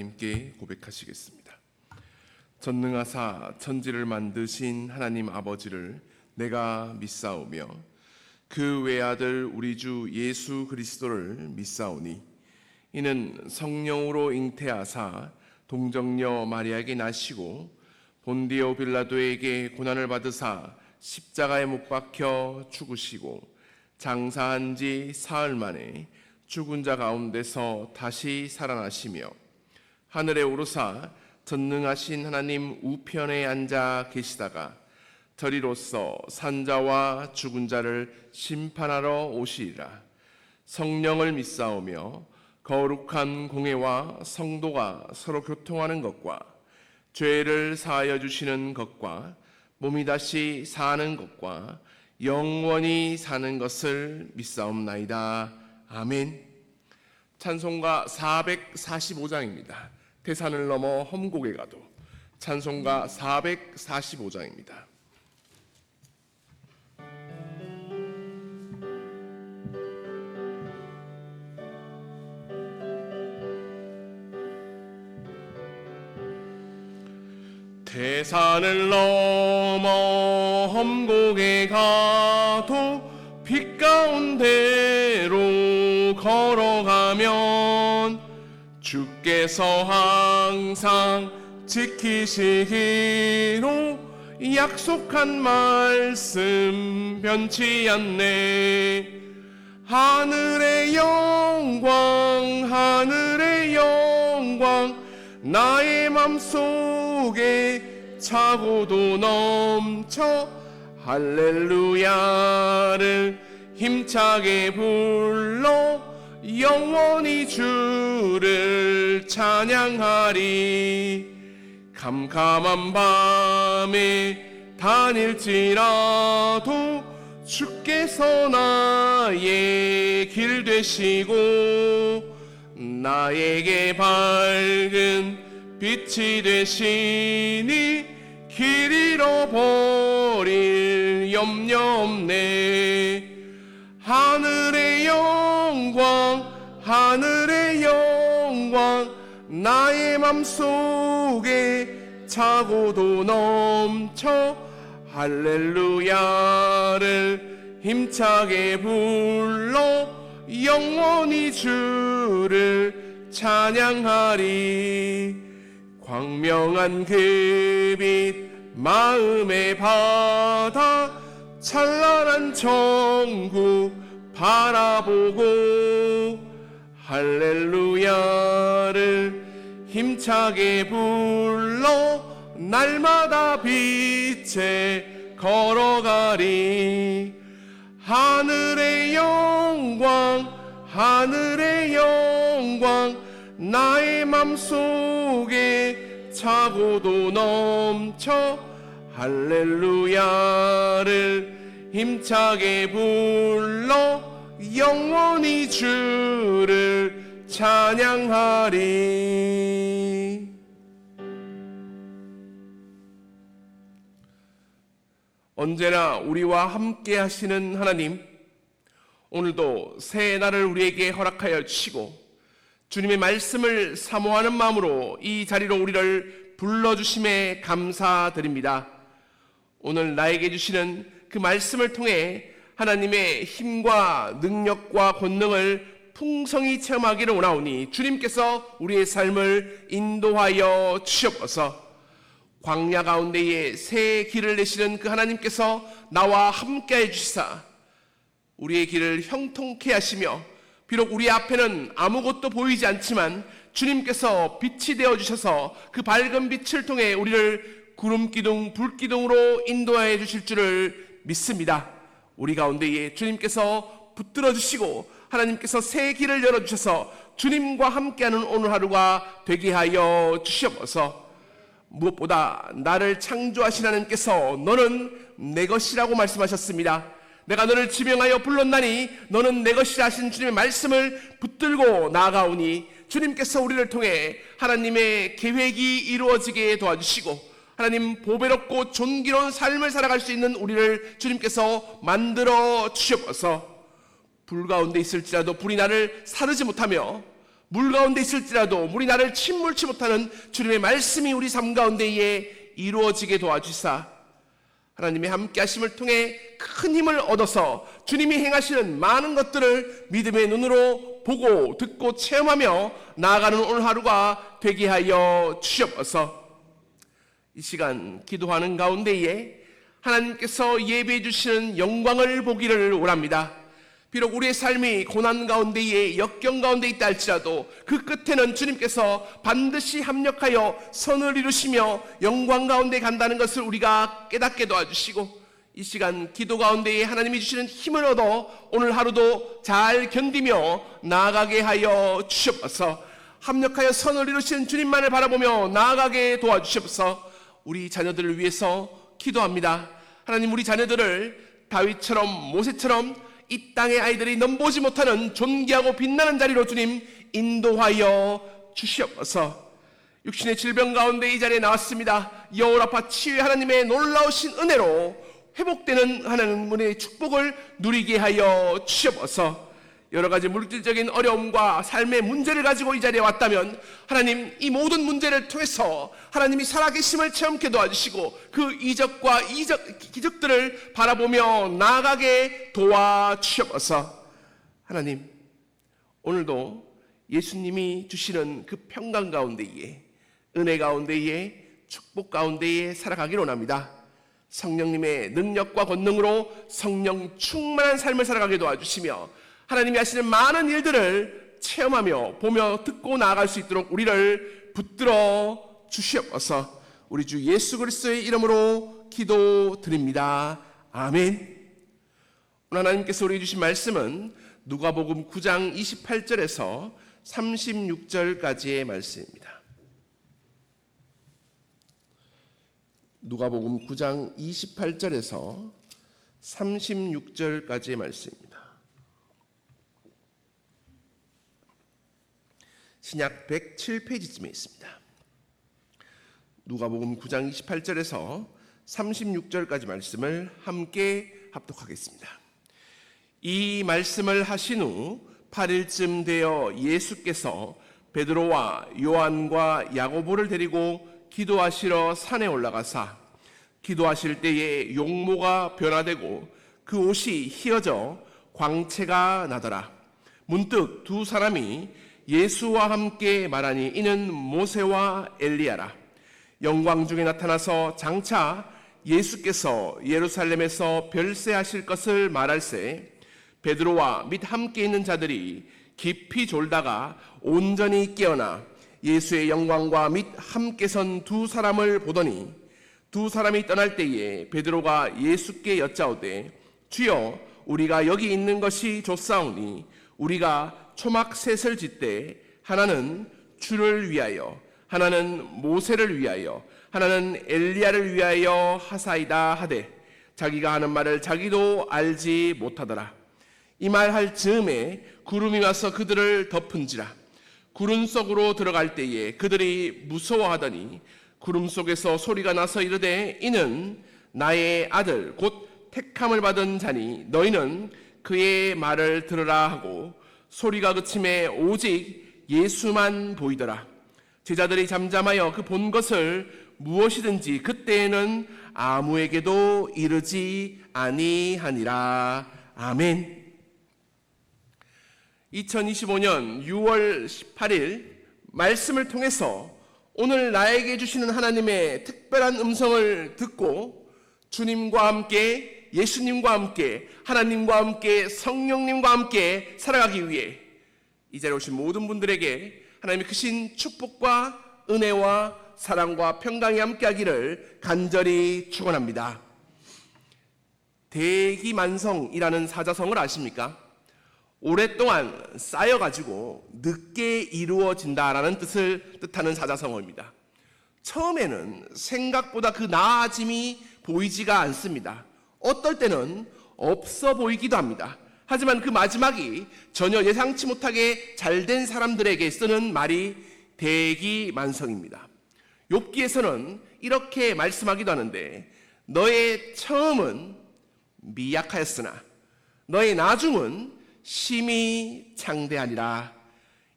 하나님께 고백하시겠습니다. 전능하사 천지를 만드신 하나님 아버지를 내가 믿사오며 그 외아들 우리 주 예수 그리스도를 믿사오니 이는 성령으로 잉태하사 동정녀 마리아에게 나시고 본디오 빌라도에게 고난을 받으사 십자가에 못 박혀 죽으시고 장사한 지 사흘 만에 죽은 자 가운데서 다시 살아나시며 하늘에 오르사 전능하신 하나님 우편에 앉아 계시다가 저리로서 산자와 죽은 자를 심판하러 오시리라. 성령을 믿사오며 거룩한 공회와 성도가 서로 교통하는 것과 죄를 사하여 주시는 것과 몸이 다시 사는 것과 영원히 사는 것을 믿사옵나이다. 아멘. 찬송가 445장입니다. 태산을 넘어 험곡에 가도. 찬송가 445장입니다. 태산을 넘어 험곡에 가도 빛 가운데로 걸어가면 주께서 항상 지키시기로 약속한 말씀 변치 않네. 하늘의 영광 하늘의 영광 나의 맘속에 차고도 넘쳐 할렐루야를 힘차게 불러 영원히 주를 찬양하리. 캄캄한 밤에 다닐지라도 주께서 나의 길 되시고 나에게 밝은 빛이 되시니 길 잃어버릴 염려 없네. 하늘의 영광 하늘의 영광 나의 맘속에 차고도 넘쳐 할렐루야를 힘차게 불러 영원히 주를 찬양하리. 광명한 그 빛 마음의 바다 찬란한 천국 바라보고 할렐루야를 힘차게 불러 날마다 빛에 걸어가리. 하늘의 영광 하늘의 영광 나의 맘속에 차고도 넘쳐 할렐루야를 힘차게 불러 영원히 주를 찬양하리. 언제나 우리와 함께 하시는 하나님, 오늘도 새 날을 우리에게 허락하여 주시고 주님의 말씀을 사모하는 마음으로 이 자리로 우리를 불러주심에 감사드립니다. 오늘 나에게 주시는 그 말씀을 통해 하나님의 힘과 능력과 권능을 풍성히 체험하기를 원하오니 주님께서 우리의 삶을 인도하여 주시옵소서. 광야 가운데에 새 길을 내시는 그 하나님께서 나와 함께해 주시사 우리의 길을 형통케 하시며 비록 우리 앞에는 아무것도 보이지 않지만 주님께서 빛이 되어주셔서 그 밝은 빛을 통해 우리를 구름기둥 불기둥으로 인도하여 주실 줄을 믿습니다. 우리 가운데에 주님께서 붙들어 주시고 하나님께서 새 길을 열어주셔서 주님과 함께하는 오늘 하루가 되게 하여 주시옵소서. 무엇보다 나를 창조하신 하나님께서 너는 내 것이라고 말씀하셨습니다. 내가 너를 지명하여 불렀나니 너는 내 것이라 하신 주님의 말씀을 붙들고 나아가오니 주님께서 우리를 통해 하나님의 계획이 이루어지게 도와주시고 하나님 보배롭고 존귀로운 삶을 살아갈 수 있는 우리를 주님께서 만들어 주시옵소서. 불 가운데 있을지라도 불이 나를 사르지 못하며 물 가운데 있을지라도 물이 나를 침몰치 못하는 주님의 말씀이 우리 삶 가운데에 이루어지게 도와주사 하나님의 함께 하심을 통해 큰 힘을 얻어서 주님이 행하시는 많은 것들을 믿음의 눈으로 보고 듣고 체험하며 나아가는 오늘 하루가 되게 하여 주시옵소서. 이 시간 기도하는 가운데에 하나님께서 예배해 주시는 영광을 보기를 원합니다. 비록 우리의 삶이 고난 가운데에 역경 가운데 있다 할지라도 그 끝에는 주님께서 반드시 합력하여 선을 이루시며 영광 가운데 간다는 것을 우리가 깨닫게 도와주시고 이 시간 기도 가운데에 하나님이 주시는 힘을 얻어 오늘 하루도 잘 견디며 나아가게 하여 주시옵소서. 합력하여 선을 이루시는 주님만을 바라보며 나아가게 도와주시옵소서. 우리 자녀들을 위해서 기도합니다. 하나님, 우리 자녀들을 다윗처럼 모세처럼 이 땅의 아이들이 넘보지 못하는 존귀하고 빛나는 자리로 주님 인도하여 주시옵소서. 육신의 질병 가운데 이 자리에 나왔습니다. 여호와 아파 치유의 하나님의 놀라우신 은혜로 회복되는 하나님의 축복을 누리게 하여 주시옵소서. 여러 가지 물질적인 어려움과 삶의 문제를 가지고 이 자리에 왔다면 하나님, 이 모든 문제를 통해서 하나님이 살아계심을 체험케 도와주시고 그 이적과 기적들을 바라보며 나아가게 도와주시옵소서. 하나님, 오늘도 예수님이 주시는 그 평강 가운데에, 은혜 가운데에, 축복 가운데에 살아가기를 원합니다. 성령님의 능력과 권능으로 성령 충만한 삶을 살아가게 도와주시며 하나님이 하시는 많은 일들을 체험하며 보며 듣고 나아갈 수 있도록 우리를 붙들어 주시옵소서. 우리 주 예수 그리스도의 이름으로 기도드립니다. 아멘. 오늘 하나님께서 우리에게 주신 말씀은 누가복음 9장 28절에서 36절까지의 말씀입니다. 누가복음 9장 28절에서 36절까지의 말씀입니다. 신약 107페이지쯤에 있습니다. 누가복음 9장 28절에서 36절까지 말씀을 함께 합독하겠습니다. 이 말씀을 하신 후 8일쯤 되어 예수께서 베드로와 요한과 야고보를 데리고 기도하시러 산에 올라가사 기도하실 때에 용모가 변화되고 그 옷이 휘어져 광채가 나더라. 문득 두 사람이 예수와 함께 말하니 이는 모세와 엘리야라. 영광 중에 나타나서 장차 예수께서 예루살렘에서 별세하실 것을 말할새 베드로와 및 함께 있는 자들이 깊이 졸다가 온전히 깨어나 예수의 영광과 및 함께 선 두 사람을 보더니 두 사람이 떠날 때에 베드로가 예수께 여짜오되 주여, 우리가 여기 있는 것이 좋사오니 우리가 초막 셋을 짓되 하나는 주를 위하여, 하나는 모세를 위하여, 하나는 엘리야를 위하여 하사이다 하되 자기가 하는 말을 자기도 알지 못하더라. 이 말 할 즈음에 구름이 와서 그들을 덮은지라. 구름 속으로 들어갈 때에 그들이 무서워하더니 구름 속에서 소리가 나서 이르되 이는 나의 아들 곧 택함을 받은 자니 너희는 그의 말을 들으라 하고 소리가 그침에 오직 예수만 보이더라. 제자들이 잠잠하여 그 본 것을 무엇이든지 그때에는 아무에게도 이르지 아니하니라. 아멘. 2025년 6월 18일 말씀을 통해서 오늘 나에게 주시는 하나님의 특별한 음성을 듣고 주님과 함께, 예수님과 함께, 하나님과 함께, 성령님과 함께 살아가기 위해 이 자리에 오신 모든 분들에게 하나님의 크신 축복과 은혜와 사랑과 평강이 함께하기를 간절히 축원합니다. 대기만성이라는 사자성어를 아십니까? 오랫동안 쌓여가지고 늦게 이루어진다라는 뜻을 뜻하는 사자성어입니다. 처음에는 생각보다 그 나아짐이 보이지가 않습니다. 어떨 때는 없어 보이기도 합니다. 하지만 그 마지막이 전혀 예상치 못하게 잘된 사람들에게 쓰는 말이 대기만성입니다. 욥기에서는 이렇게 말씀하기도 하는데 너의 처음은 미약하였으나 너의 나중은 심히 창대하니라.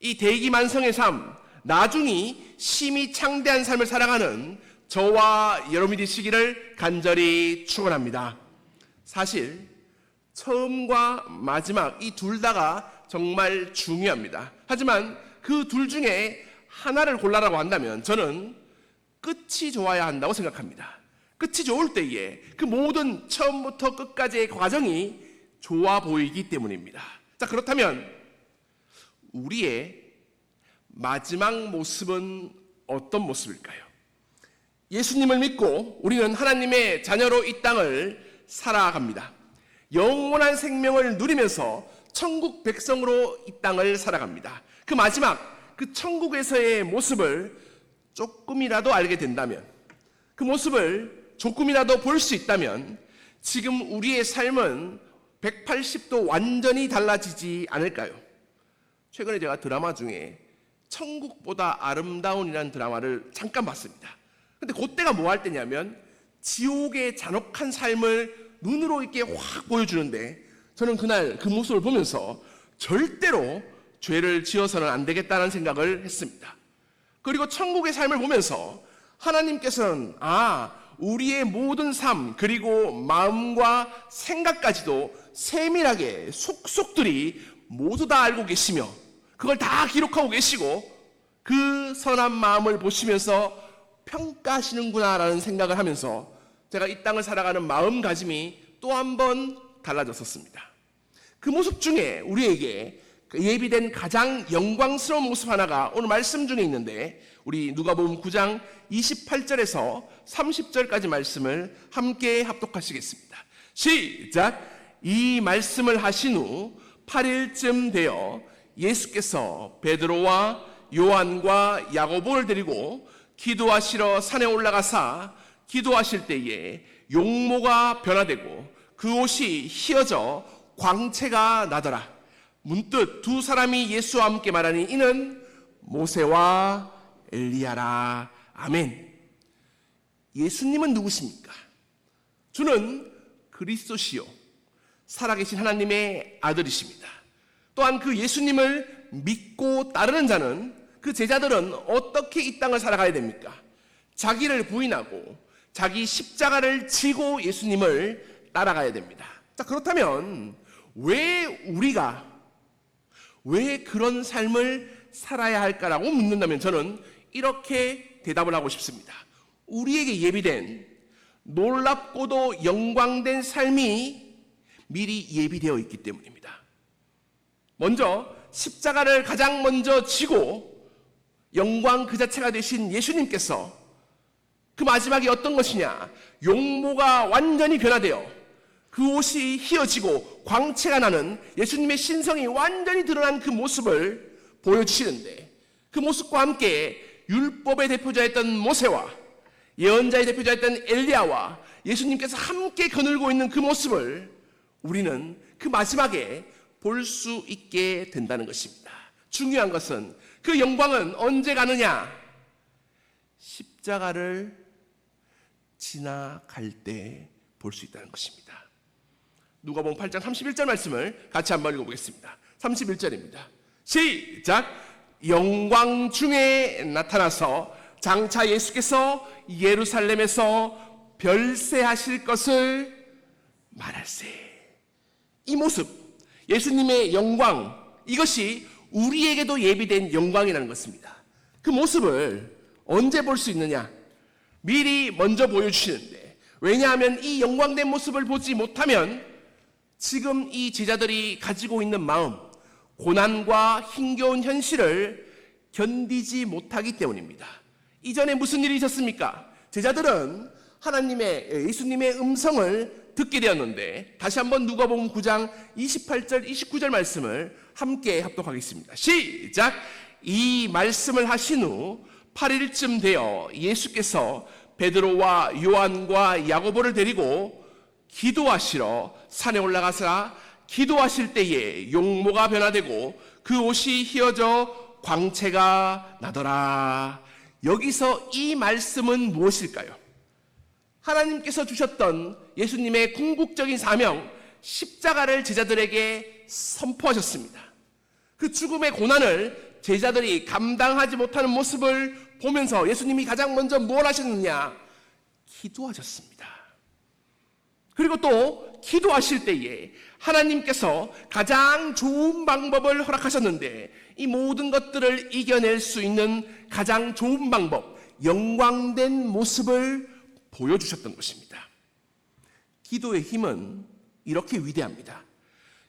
이 대기만성의 삶, 나중이 심히 창대한 삶을 살아가는 저와 여러분이 되시기를 간절히 축원합니다. 사실 처음과 마지막 이 둘 다가 정말 중요합니다. 하지만 그 둘 중에 하나를 골라라고 한다면 저는 끝이 좋아야 한다고 생각합니다. 끝이 좋을 때에 그 모든 처음부터 끝까지의 과정이 좋아 보이기 때문입니다. 자, 그렇다면 우리의 마지막 모습은 어떤 모습일까요? 예수님을 믿고 우리는 하나님의 자녀로 이 땅을 살아갑니다. 영원한 생명을 누리면서 천국 백성으로 이 땅을 살아갑니다. 그 마지막 그 천국에서의 모습을 조금이라도 알게 된다면, 그 모습을 조금이라도 볼 수 있다면 지금 우리의 삶은 180도 완전히 달라지지 않을까요? 최근에 제가 드라마 중에 천국보다 아름다운이라는 드라마를 잠깐 봤습니다. 근데 그때가 뭐 할 때냐면 지옥의 잔혹한 삶을 눈으로 이렇게 확 보여주는데, 저는 그날 그 모습을 보면서 절대로 죄를 지어서는 안 되겠다는 생각을 했습니다. 그리고 천국의 삶을 보면서 하나님께서는 우리의 모든 삶, 그리고 마음과 생각까지도 세밀하게 속속들이 모두 다 알고 계시며 그걸 다 기록하고 계시고 그 선한 마음을 보시면서 평가하시는구나라는 생각을 하면서 제가 이 땅을 살아가는 마음가짐이 또 한 번 달라졌었습니다. 그 모습 중에 우리에게 예비된 가장 영광스러운 모습 하나가 오늘 말씀 중에 있는데, 우리 누가복음 9장 28절에서 30절까지 말씀을 함께 합독하시겠습니다. 시작! 이 말씀을 하신 후 8일쯤 되어 예수께서 베드로와 요한과 야고보를 데리고 기도하시러 산에 올라가사 기도하실 때에 용모가 변화되고 그 옷이 휘어져 광채가 나더라. 문득 두 사람이 예수와 함께 말하니 이는 모세와 엘리야라. 아멘. 예수님은 누구십니까? 주는 그리스도시요 살아계신 하나님의 아들이십니다. 또한 그 예수님을 믿고 따르는 자는, 그 제자들은 어떻게 이 땅을 살아가야 됩니까? 자기를 부인하고 자기 십자가를 지고 예수님을 따라가야 됩니다. 자, 그렇다면 왜 우리가 그런 삶을 살아야 할까라고 묻는다면 저는 이렇게 대답을 하고 싶습니다. 우리에게 예비된 놀랍고도 영광된 삶이 미리 예비되어 있기 때문입니다. 먼저 십자가를 가장 먼저 지고 영광 그 자체가 되신 예수님께서 그 마지막이 어떤 것이냐? 용모가 완전히 변화되어 그 옷이 휘어지고 광채가 나는 예수님의 신성이 완전히 드러난 그 모습을 보여주시는데, 그 모습과 함께 율법의 대표자였던 모세와 예언자의 대표자였던 엘리야와 예수님께서 함께 거늘고 있는 그 모습을 우리는 그 마지막에 볼 수 있게 된다는 것입니다. 중요한 것은 그 영광은 언제 가느냐? 십자가를 지나갈 때 볼 수 있다는 것입니다. 누가복음 8장 31절 말씀을 같이 한번 읽어보겠습니다. 31절입니다. 시작! 영광 중에 나타나서 장차 예수께서 예루살렘에서 별세하실 것을 말할세. 이 모습, 예수님의 영광, 이것이 우리에게도 예비된 영광이라는 것입니다. 그 모습을 언제 볼 수 있느냐? 미리 먼저 보여주시는데, 왜냐하면 이 영광된 모습을 보지 못하면 지금 이 제자들이 가지고 있는 마음, 고난과 힘겨운 현실을 견디지 못하기 때문입니다. 이전에 무슨 일이 있었습니까? 제자들은 예수님의 음성을 듣게 되었는데, 다시 한번 누가복음 9장 28절 29절 말씀을 함께 합독하겠습니다. 시작! 이 말씀을 하신 후 8일쯤 되어 예수께서 베드로와 요한과 야고보를 데리고 기도하시러 산에 올라가사 기도하실 때에 용모가 변화되고 그 옷이 휘어져 광채가 나더라. 여기서 이 말씀은 무엇일까요? 하나님께서 주셨던 예수님의 궁극적인 사명, 십자가를 제자들에게 선포하셨습니다. 그 죽음의 고난을 제자들이 감당하지 못하는 모습을 보면서 예수님이 가장 먼저 뭘 하셨느냐? 기도하셨습니다. 그리고 또 기도하실 때에 하나님께서 가장 좋은 방법을 허락하셨는데, 이 모든 것들을 이겨낼 수 있는 가장 좋은 방법, 영광된 모습을 보여주셨던 것입니다. 기도의 힘은 이렇게 위대합니다.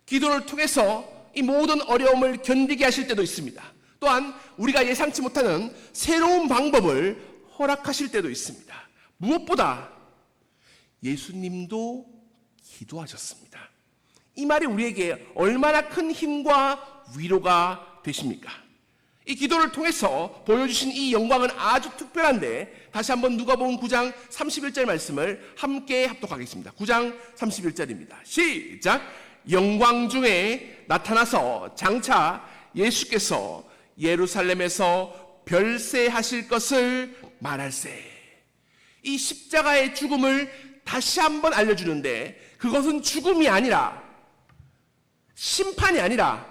기도를 통해서 이 모든 어려움을 견디게 하실 때도 있습니다. 또한 우리가 예상치 못하는 새로운 방법을 허락하실 때도 있습니다. 무엇보다 예수님도 기도하셨습니다. 이 말이 우리에게 얼마나 큰 힘과 위로가 되십니까? 이 기도를 통해서 보여주신 이 영광은 아주 특별한데, 다시 한번 누가복음 9장 31절 말씀을 함께 합독하겠습니다. 9장 31절입니다. 시작! 영광 중에 나타나서 장차 예수께서 예루살렘에서 별세하실 것을 말할세. 이 십자가의 죽음을 다시 한번 알려주는데, 그것은 죽음이 아니라, 심판이 아니라,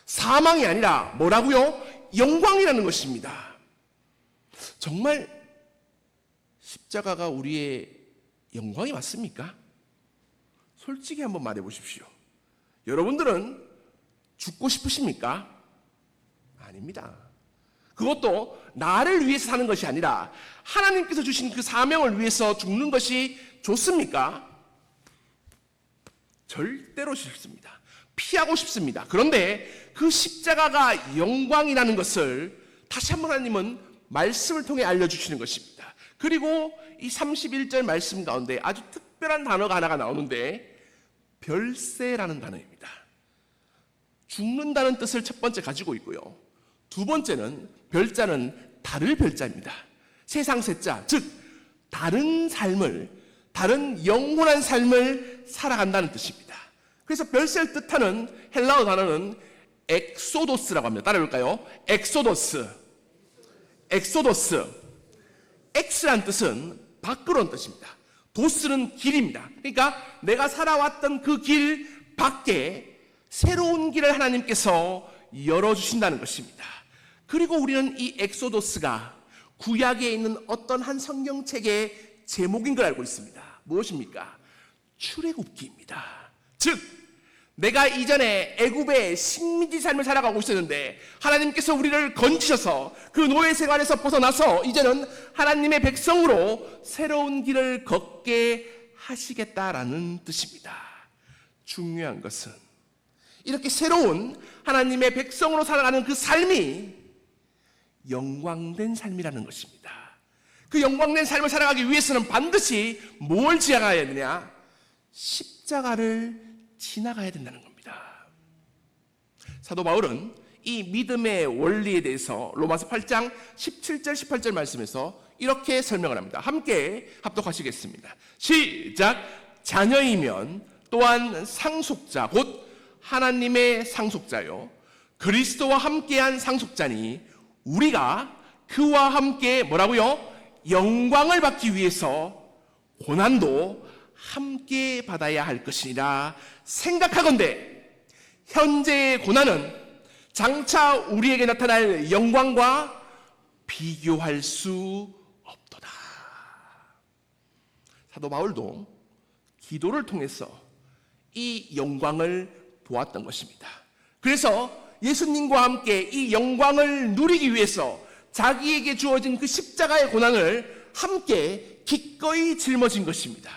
사망이 아니라 뭐라고요? 영광이라는 것입니다. 정말 십자가가 우리의 영광이 맞습니까? 솔직히 한번 말해 보십시오. 여러분들은 죽고 싶으십니까? 아닙니다. 그것도 나를 위해서 사는 것이 아니라 하나님께서 주신 그 사명을 위해서 죽는 것이 좋습니까? 절대로 싫습니다. 피하고 싶습니다. 그런데 그 십자가가 영광이라는 것을 다시 한번 하나님은 말씀을 통해 알려주시는 것입니다. 그리고 이 31절 말씀 가운데 아주 특별한 단어가 하나가 나오는데, 별세라는 단어입니다. 죽는다는 뜻을 첫 번째 가지고 있고요. 두 번째는, 별자는 다를 별자입니다. 세상 세자, 즉 다른 삶을, 다른 영원한 삶을 살아간다는 뜻입니다. 그래서 별세를 뜻하는 헬라어 단어는 엑소도스라고 합니다. 따라해볼까요? 엑소도스. 엑스란 뜻은 밖으로는 뜻입니다. 도스는 길입니다. 그러니까 내가 살아왔던 그 길 밖에 새로운 길을 하나님께서 열어주신다는 것입니다. 그리고 우리는 이 엑소도스가 구약에 있는 어떤 한 성경책의 제목인 걸 알고 있습니다. 무엇입니까? 출애굽기입니다. 즉 내가 이전에 애굽의 식민지 삶을 살아가고 있었는데, 하나님께서 우리를 건지셔서 그 노예 생활에서 벗어나서 이제는 하나님의 백성으로 새로운 길을 걷게 하시겠다라는 뜻입니다. 중요한 것은 이렇게 새로운 하나님의 백성으로 살아가는 그 삶이 영광된 삶이라는 것입니다. 그 영광된 삶을 살아가기 위해서는 반드시 뭘 지나가야 되느냐? 십자가를 지나가야 된다는 겁니다. 사도 바울은 이 믿음의 원리에 대해서 로마서 8장 17절 18절 말씀에서 이렇게 설명을 합니다. 함께 합독하시겠습니다. 시작! 자녀이면 또한 상속자, 곧 하나님의 상속자요, 그리스도와 함께한 상속자니 우리가 그와 함께 뭐라고요? 영광을 받기 위해서 고난도 함께 받아야 할 것이니라 생각하건대, 현재의 고난은 장차 우리에게 나타날 영광과 비교할 수 없도다. 사도 바울도 기도를 통해서 이 영광을 보았던 것입니다. 그래서 예수님과 함께 이 영광을 누리기 위해서 자기에게 주어진 그 십자가의 고난을 함께 기꺼이 짊어진 것입니다.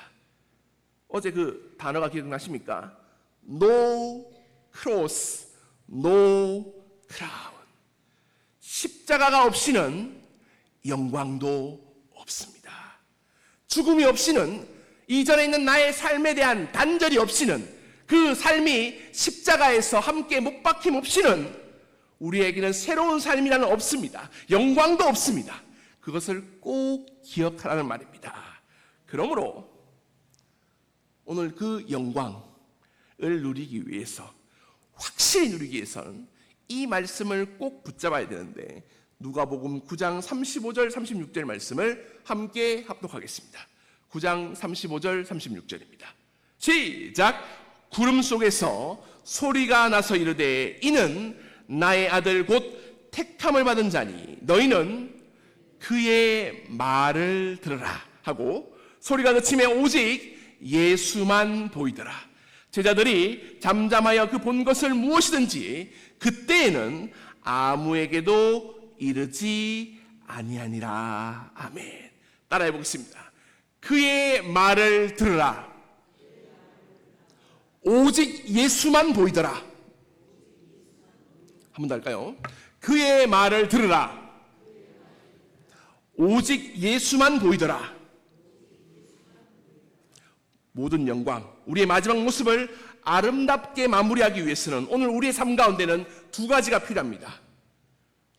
어제 그 단어가 기억나십니까? No cross, no crown. 십자가가 없이는 영광도 없습니다. 죽음이 없이는, 이전에 있는 나의 삶에 대한 단절이 없이는, 그 삶이 십자가에서 함께 못 박힘 없이는 우리에게는 새로운 삶이라는 없습니다. 영광도 없습니다. 그것을 꼭 기억하라는 말입니다. 그러므로 오늘 그 영광을 누리기 위해서, 확실히 누리기 위해서는 이 말씀을 꼭 붙잡아야 되는데, 누가복음 9장 35절 36절 말씀을 함께 합독하겠습니다. 9장 35절 36절입니다. 시작! 구름 속에서 소리가 나서 이르되 이는 나의 아들 곧 택함을 받은 자니 너희는 그의 말을 들으라 하고 소리가 그치매 오직 예수만 보이더라. 제자들이 잠잠하여 그 본 것을 무엇이든지 그때에는 아무에게도 이르지 아니하니라. 아멘. 따라해 보겠습니다. 그의 말을 들으라. 오직 예수만 보이더라. 한 번 더 할까요? 그의 말을 들으라. 오직 예수만 보이더라. 모든 영광, 우리의 마지막 모습을 아름답게 마무리하기 위해서는 오늘 우리의 삶 가운데는 두 가지가 필요합니다.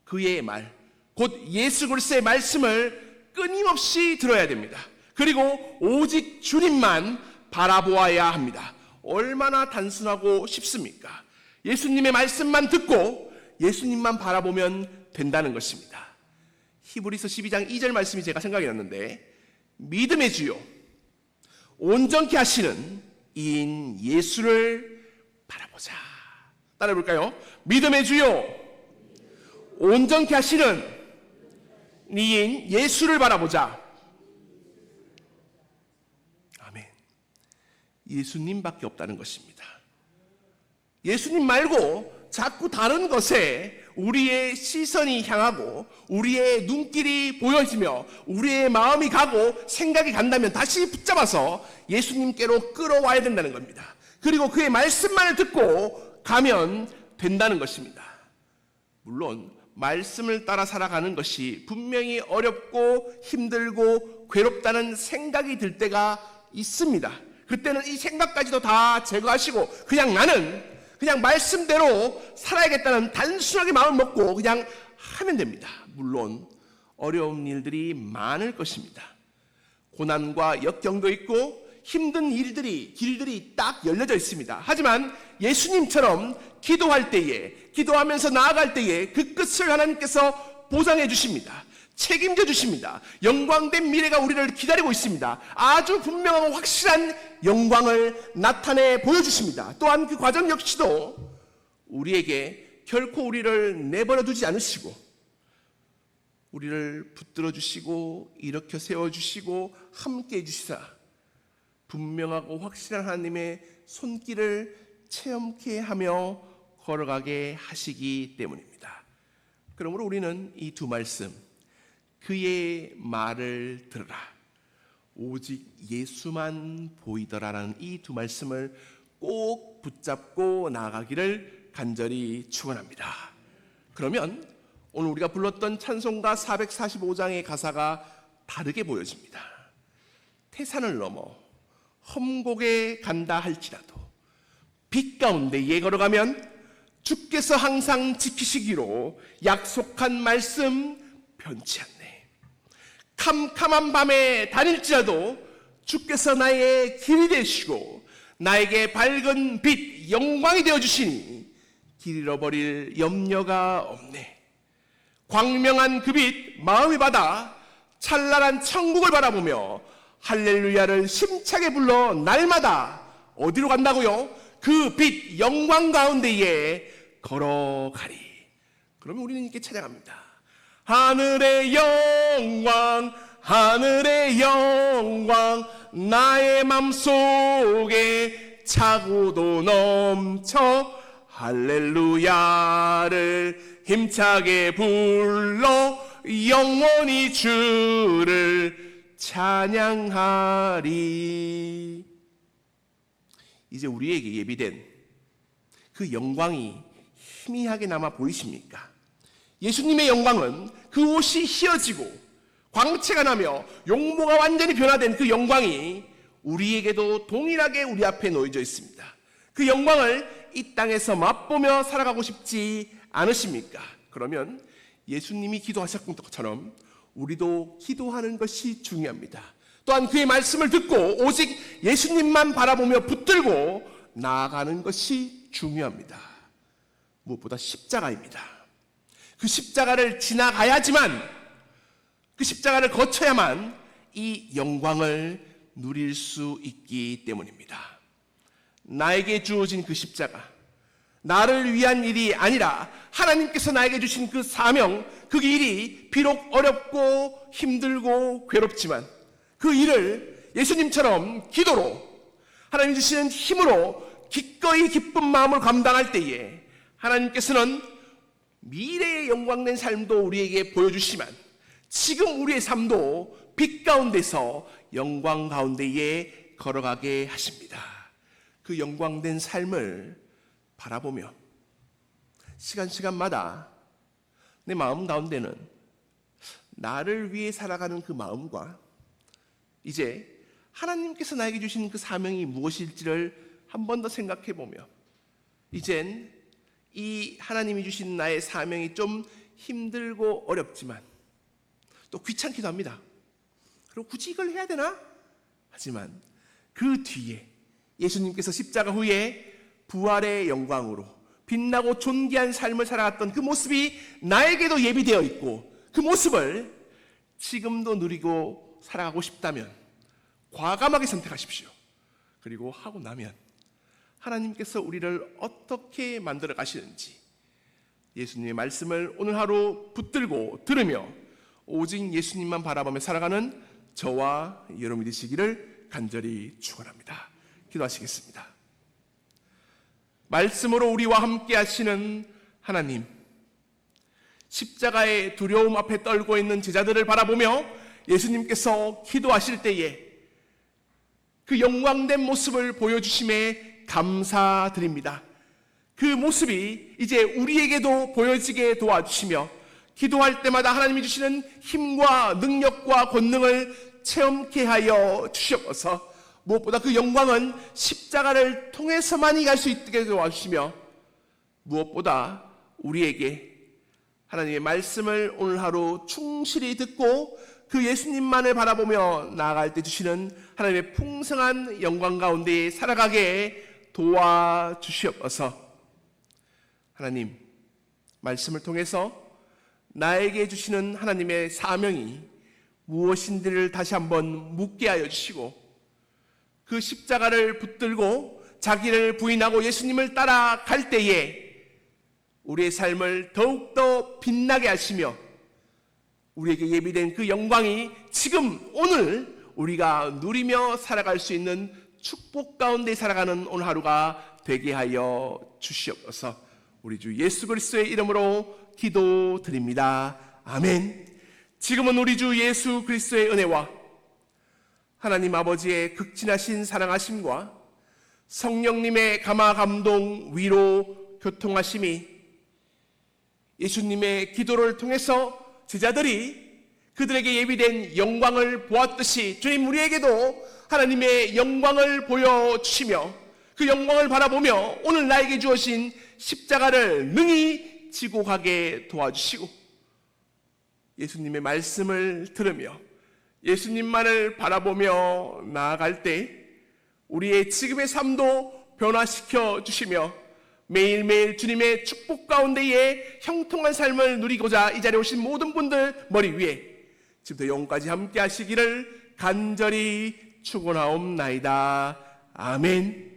그의 말, 곧 예수 그리스도의 말씀을 끊임없이 들어야 됩니다. 그리고 오직 주님만 바라보아야 합니다. 얼마나 단순하고 쉽습니까? 예수님의 말씀만 듣고 예수님만 바라보면 된다는 것입니다. 히브리서 12장 2절 말씀이 제가 생각이 났는데, 믿음의 주요 온전케 하시는 이인 예수를 바라보자. 따라해 볼까요? 믿음의 주요 온전케 하시는 이인 예수를 바라보자. 아멘. 예수님밖에 없다는 것입니다. 예수님 말고 자꾸 다른 것에 우리의 시선이 향하고 우리의 눈길이 보여지며 우리의 마음이 가고 생각이 간다면 다시 붙잡아서 예수님께로 끌어와야 된다는 겁니다. 그리고 그의 말씀만을 듣고 가면 된다는 것입니다. 물론 말씀을 따라 살아가는 것이 분명히 어렵고 힘들고 괴롭다는 생각이 들 때가 있습니다. 그때는 이 생각까지도 다 제거하시고 그냥 나는 그냥 말씀대로 살아야겠다는 단순하게 마음을 먹고 그냥 하면 됩니다. 물론 어려운 일들이 많을 것입니다. 고난과 역경도 있고 힘든 길들이 딱 열려져 있습니다. 하지만 예수님처럼 기도할 때에, 기도하면서 나아갈 때에 그 끝을 하나님께서 보장해 주십니다. 책임져 주십니다. 영광된 미래가 우리를 기다리고 있습니다. 아주 분명하고 확실한 영광을 나타내 보여주십니다. 또한 그 과정 역시도 우리에게 결코 우리를 내버려 두지 않으시고 우리를 붙들어 주시고 일으켜 세워주시고 함께 해주시사 분명하고 확실한 하나님의 손길을 체험케 하며 걸어가게 하시기 때문입니다. 그러므로 우리는 이 두 말씀, 그의 말을 들으라, 오직 예수만 보이더라라는 이 두 말씀을 꼭 붙잡고 나아가기를 간절히 축원합니다. 그러면 오늘 우리가 불렀던 찬송가 445장의 가사가 다르게 보여집니다. 태산을 넘어 험곡에 간다 할지라도 빛 가운데에 걸어가면 주께서 항상 지키시기로 약속한 말씀 변치 않네. 캄캄한 밤에 다닐지라도 주께서 나의 길이 되시고 나에게 밝은 빛 영광이 되어주시니 길 잃어버릴 염려가 없네. 광명한 그 빛 마음이 받아 찬란한 천국을 바라보며 할렐루야를 심차게 불러 날마다 어디로 간다고요? 그 빛 영광 가운데에 걸어가리. 그러면 우리는 이렇게 찬양합니다. 하늘의 영광, 하늘의 영광, 나의 맘속에 차고도 넘쳐 할렐루야를 힘차게 불러 영원히 주를 찬양하리. 이제 우리에게 예비된 그 영광이 희미하게 남아 보이십니까? 예수님의 영광은 그 옷이 휘어지고 광채가 나며 용모가 완전히 변화된 그 영광이 우리에게도 동일하게 우리 앞에 놓여져 있습니다. 그 영광을 이 땅에서 맛보며 살아가고 싶지 않으십니까? 그러면 예수님이 기도하셨던 것처럼 우리도 기도하는 것이 중요합니다. 또한 그의 말씀을 듣고 오직 예수님만 바라보며 붙들고 나아가는 것이 중요합니다. 무엇보다 십자가입니다. 그 십자가를 지나가야지만, 그 십자가를 거쳐야만 이 영광을 누릴 수 있기 때문입니다. 나에게 주어진 그 십자가, 나를 위한 일이 아니라 하나님께서 나에게 주신 그 사명, 그 일이 비록 어렵고 힘들고 괴롭지만 그 일을 예수님처럼 기도로 하나님 주시는 힘으로 기꺼이 기쁜 마음을 감당할 때에 하나님께서는 미래의 영광된 삶도 우리에게 보여주시지만 지금 우리의 삶도 빛 가운데서 영광 가운데에 걸어가게 하십니다. 그 영광된 삶을 바라보며 시간마다 내 마음 가운데는 나를 위해 살아가는 그 마음과 이제 하나님께서 나에게 주신 그 사명이 무엇일지를 한 번 더 생각해 보며 이젠 이 하나님이 주신 나의 사명이 좀 힘들고 어렵지만 또 귀찮기도 합니다. 그리고 굳이 이걸 해야 되나? 하지만 그 뒤에 예수님께서 십자가 후에 부활의 영광으로 빛나고 존귀한 삶을 살아갔던 그 모습이 나에게도 예비되어 있고 그 모습을 지금도 누리고 살아가고 싶다면 과감하게 선택하십시오. 그리고 하고 나면 하나님께서 우리를 어떻게 만들어 가시는지 예수님의 말씀을 오늘 하루 붙들고 들으며 오직 예수님만 바라보며 살아가는 저와 여러분이 되시기를 간절히 축원합니다. 기도하시겠습니다. 말씀으로 우리와 함께 하시는 하나님, 십자가의 두려움 앞에 떨고 있는 제자들을 바라보며 예수님께서 기도하실 때에 그 영광된 모습을 보여주심에 감사드립니다. 그 모습이 이제 우리에게도 보여지게 도와주시며 기도할 때마다 하나님이 주시는 힘과 능력과 권능을 체험케 하여 주시옵소서. 무엇보다 그 영광은 십자가를 통해서만이 갈 수 있게 도와주시며 무엇보다 우리에게 하나님의 말씀을 오늘 하루 충실히 듣고 그 예수님만을 바라보며 나아갈 때 주시는 하나님의 풍성한 영광 가운데 살아가게 도와주시옵소서. 하나님, 말씀을 통해서 나에게 주시는 하나님의 사명이 무엇인지를 다시 한번 묻게 하여 주시고 그 십자가를 붙들고 자기를 부인하고 예수님을 따라갈 때에 우리의 삶을 더욱더 빛나게 하시며 우리에게 예비된 그 영광이 지금 오늘 우리가 누리며 살아갈 수 있는 축복 가운데 살아가는 오늘 하루가 되게 하여 주시옵소서. 우리 주 예수 그리스도의 이름으로 기도드립니다. 아멘. 지금은 우리 주 예수 그리스도의 은혜와 하나님 아버지의 극진하신 사랑하심과 성령님의 감화 감동 위로 교통하심이 예수님의 기도를 통해서 제자들이 그들에게 예비된 영광을 보았듯이 주님 우리에게도 하나님의 영광을 보여주시며 그 영광을 바라보며 오늘 나에게 주어진 십자가를 능히 지고 가게 도와주시고 예수님의 말씀을 들으며 예수님만을 바라보며 나아갈 때 우리의 지금의 삶도 변화시켜 주시며 매일매일 주님의 축복 가운데에 형통한 삶을 누리고자 이 자리에 오신 모든 분들 머리 위에 지금부터 영까지 함께 하시기를 간절히 축원하옵나이다. 아멘.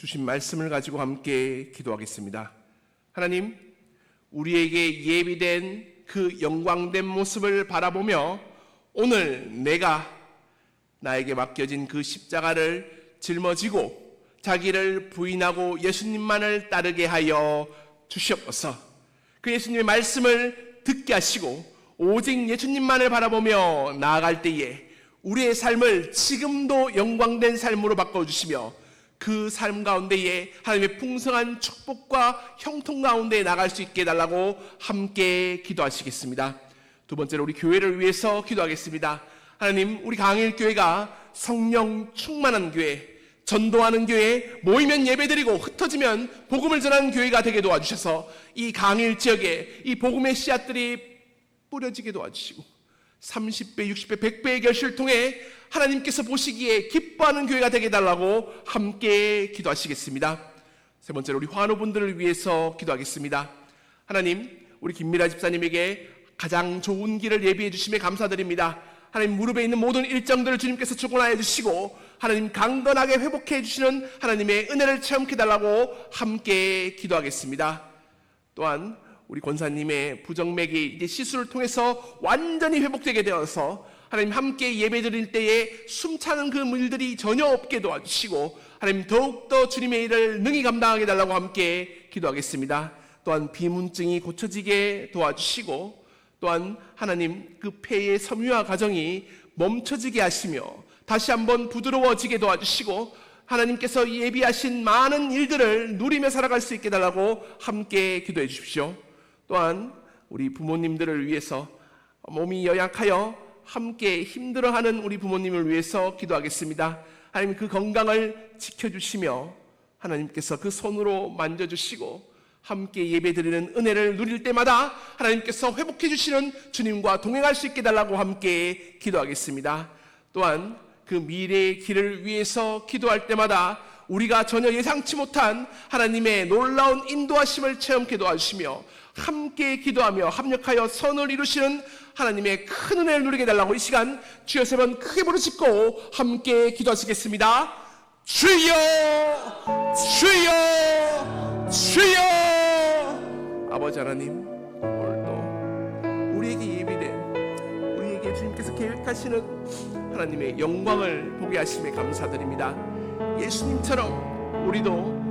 주신 말씀을 가지고 함께 기도하겠습니다. 하나님, 우리에게 예비된 그 영광된 모습을 바라보며 오늘 내가 나에게 맡겨진 그 십자가를 짊어지고 자기를 부인하고 예수님만을 따르게 하여 주시옵소서. 그 예수님의 말씀을 듣게 하시고 오직 예수님만을 바라보며 나아갈 때에 우리의 삶을 지금도 영광된 삶으로 바꿔주시며 그 삶 가운데에 하나님의 풍성한 축복과 형통 가운데 나갈 수 있게 해달라고 함께 기도하시겠습니다. 두 번째로 우리 교회를 위해서 기도하겠습니다. 하나님, 우리 강일교회가 성령 충만한 교회, 전도하는 교회, 모이면 예배드리고 흩어지면 복음을 전하는 교회가 되게 도와주셔서 이 강일 지역에 이 복음의 씨앗들이 뿌려지게 도와주시고 30배, 60배, 100배의 결실을 통해 하나님께서 보시기에 기뻐하는 교회가 되게 해달라고 함께 기도하시겠습니다. 세 번째로 우리 환우분들을 위해서 기도하겠습니다. 하나님, 우리 김미라 집사님에게 가장 좋은 길을 예비해 주심에 감사드립니다. 하나님, 무릎에 있는 모든 일정들을 주님께서 축원하여 주시고 하나님 강건하게 회복해 주시는 하나님의 은혜를 체험해 달라고 함께 기도하겠습니다. 또한 우리 권사님의 부정맥이 이제 시술을 통해서 완전히 회복되게 되어서 하나님 함께 예배드릴 때에 숨차는 그 일들이 전혀 없게 도와주시고 하나님 더욱더 주님의 일을 능히 감당하게 달라고 함께 기도하겠습니다. 또한 비문증이 고쳐지게 도와주시고 또한 하나님 그 폐의 섬유화 과정이 멈춰지게 하시며 다시 한번 부드러워지게 도와주시고 하나님께서 예비하신 많은 일들을 누리며 살아갈 수 있게 달라고 함께 기도해 주십시오. 또한 우리 부모님들을 위해서 몸이 연약하여 함께 힘들어하는 우리 부모님을 위해서 기도하겠습니다. 하나님 그 건강을 지켜주시며 하나님께서 그 손으로 만져주시고 함께 예배드리는 은혜를 누릴 때마다 하나님께서 회복해 주시는 주님과 동행할 수 있게 달라고 함께 기도하겠습니다. 또한 그 미래의 길을 위해서 기도할 때마다 우리가 전혀 예상치 못한 하나님의 놀라운 인도하심을 체험케 도와주시며 함께 기도하며 합력하여 선을 이루시는 하나님의 큰 은혜를 누리게 달라고 이 시간 주여 세 번 크게 부르짖고 함께 기도하시겠습니다. 주여 주여 주여. 아버지 하나님, 오늘도 우리에게 예비된 우리에게 주님께서 계획하시는 하나님의 영광을 보게 하심에 감사드립니다. 예수님처럼 우리도